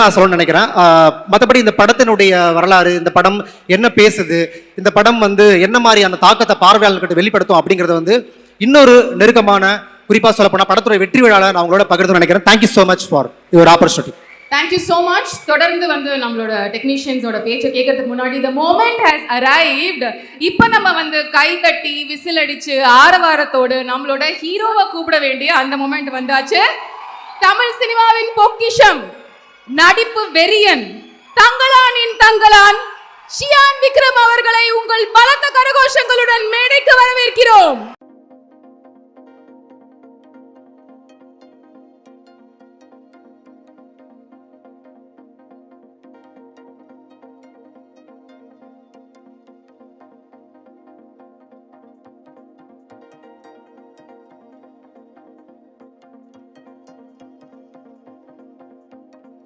நான் சொல்ல நினைக்கிறேன். மற்றபடி இந்த படத்தினுடைய வரலாறு, இந்த படம் என்ன பேசுது, இந்த படம் வந்து என்ன மாதிரியான தாக்கத்தை பார்வையாளர்கிட்ட வெளிப்படுத்தும் அப்படிங்கறது வந்து இன்னொரு நெருக்கமான, குறிப்பா சொல்ல போனா படத்துறை வெற்றி விழால நான் உங்களோட பகிர்ந்து நினைக்கிறேன். Thank you so much for your opportunity. Thank you so much. தொடர்ந்து வந்து நம்மளோட டெக்னீஷியன்ஸோட பேச்சை கேட்கறதுக்கு முன்னாடி the moment has arrived. இப்போ நம்ம வந்து கை தட்டி விசில் அடிச்சு ஆரவாரத்தோடு நம்மளோட ஹீரோவை கூப்பிட வேண்டிய அந்த மொமெண்ட் வந்தாச்சு. தமிழ் சினிமாவின் பொக்கிஷம், நடிப்பு வெறியன், தங்களானின் தங்களான் ஷியான் விக்ரம் அவர்களை உங்கள் பலத்த கரகோஷங்களுடன் மேடைக்கு வரவேற்கிறோம்.